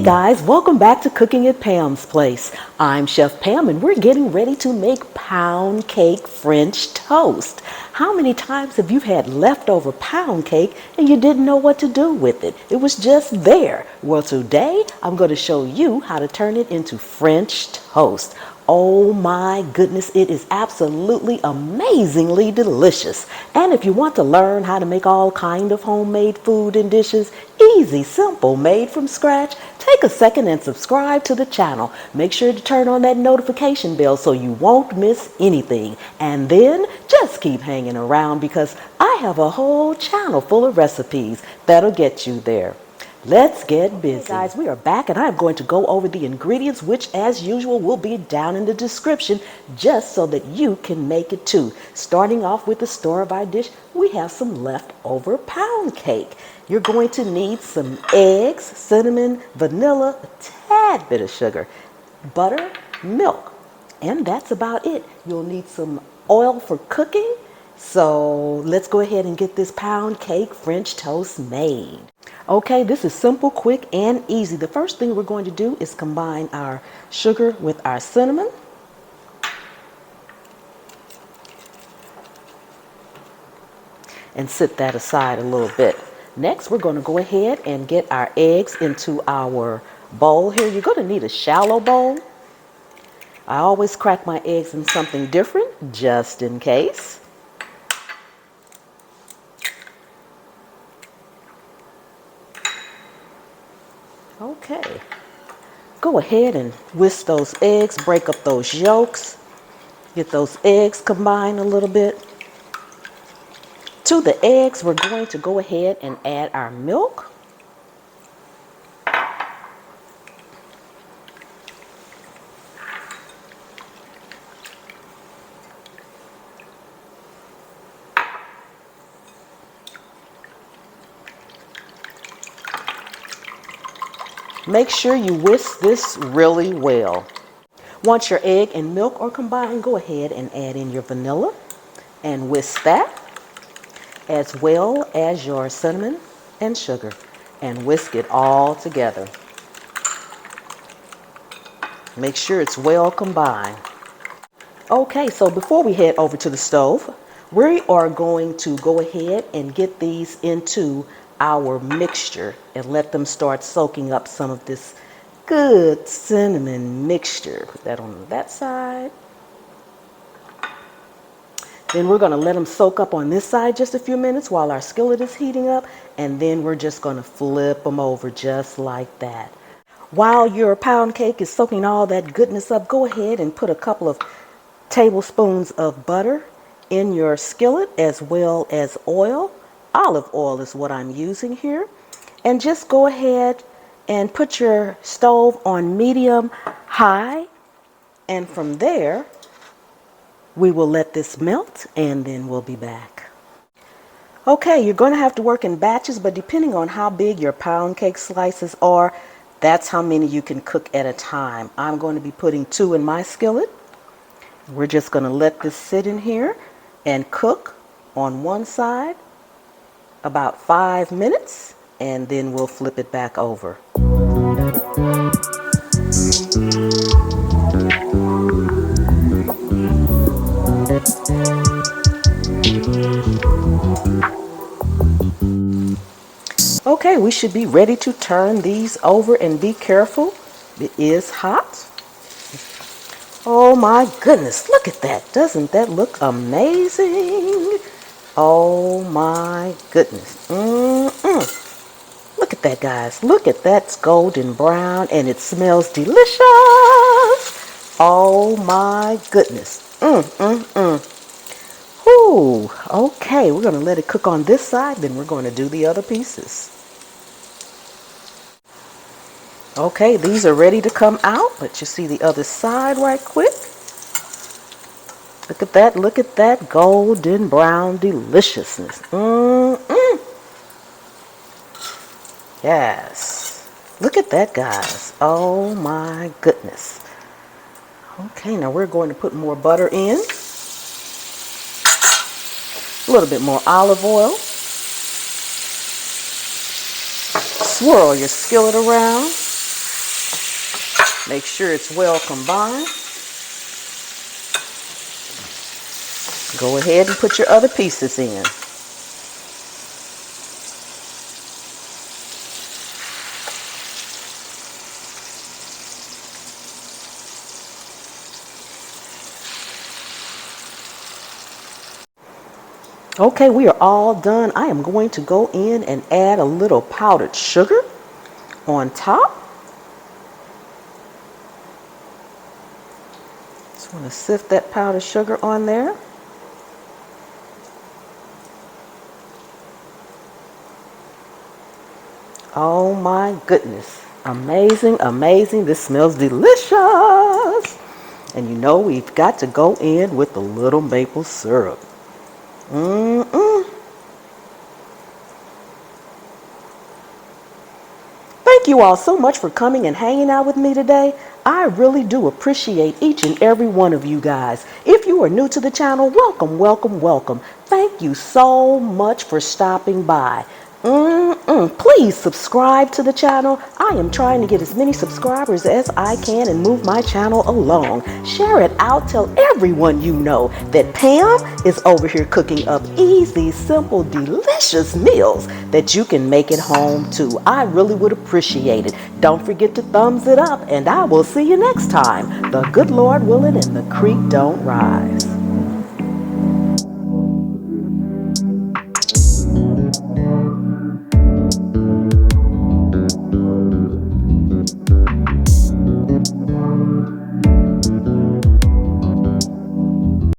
guys, welcome back to Cooking at Pam's Place. I'm Chef Pam and we're getting ready to make pound cake French toast. How many times have you had leftover pound cake and you didn't know what to do with it? It was just there. Well, today I'm going to show you how to turn it into French toast. Oh my goodness, it is absolutely amazingly delicious. And if you want to learn how to make all kind of homemade food and dishes, easy, simple, made from scratch, take a second and subscribe to the channel. Make sure to turn on that notification bell so you won't miss anything. And then just keep hanging around because I have a whole channel full of recipes that'll get you there. Let's get busy. Hey guys, we are back and I'm going to go over the ingredients, which as usual will be down in the description just so that you can make it too. Starting off with the store of our dish, we have some leftover pound cake. You're going to need some eggs, cinnamon, vanilla, a tad bit of sugar, butter, milk, and that's about it. You'll need some oil for cooking. So let's go ahead and get this pound cake French toast made. Okay, this is simple, quick, and easy. The first thing we're going to do is combine our sugar with our cinnamon. And set that aside a little bit. Next, we're going to go ahead and get our eggs into our bowl here. You're going to need a shallow bowl. I always crack my eggs in something different, just in case. Okay, go ahead and whisk those eggs, break up those yolks, get those eggs combined a little bit. To the eggs, we're going to go ahead and add our milk. Make sure you whisk this really well. Once your egg and milk are combined, go ahead and add in your vanilla and whisk that, as well as your cinnamon and sugar, and whisk it all together. Make sure it's well combined. Okay, so before we head over to the stove, we are going to go ahead and get these into our mixture and let them start soaking up some of this good cinnamon mixture. Put that on that side. Then we're going to let them soak up on this side just a few minutes while our skillet is heating up, and then we're just going to flip them over just like that. While your pound cake is soaking all that goodness up, go ahead and put a couple of tablespoons of butter in your skillet, as well as oil. Olive oil is what I'm using here. And just go ahead and put your stove on medium high, and from there we will let this melt and then we'll be back. Okay, you're going to have to work in batches, but depending on how big your pound cake slices are, that's how many you can cook at a time. I'm going to be putting 2 in my skillet. We're just going to let this sit in here and cook on one side about 5 minutes, and then we'll flip it back over. Okay, we should be ready to turn these over, and be careful, it is hot. Oh my goodness, look at that. Doesn't that look amazing? Oh my goodness. Look at that, guys. Look at that. It's golden brown and it smells delicious. Oh my goodness. Whew. Okay, we're going to let it cook on this side, then we're going to do the other pieces. Okay, these are ready to come out. Let you see the other side right quick. Look at that golden brown deliciousness. Yes. Look at that, guys. Oh my goodness. Okay, now we're going to put more butter in. A little bit more olive oil. Swirl your skillet around. Make sure it's well combined. Go ahead and put your other pieces in. Okay, we are all done. I am going to go in and add a little powdered sugar on top. Just want to sift that powdered sugar on there. Oh my goodness. Amazing, amazing. This smells delicious. And you know we've got to go in with a little maple syrup. Thank you all so much for coming and hanging out with me today. I really do appreciate each and every one of you guys. If you are new to the channel, welcome, welcome, welcome. Thank you so much for stopping by. Please subscribe to the channel. I am trying to get as many subscribers as I can and move my channel along. Share it out. Tell everyone you know that Pam is over here cooking up easy, simple, delicious meals that you can make at home too. I really would appreciate it. Don't forget to thumbs it up, and I will see you next time. The good Lord willing and the creek don't rise.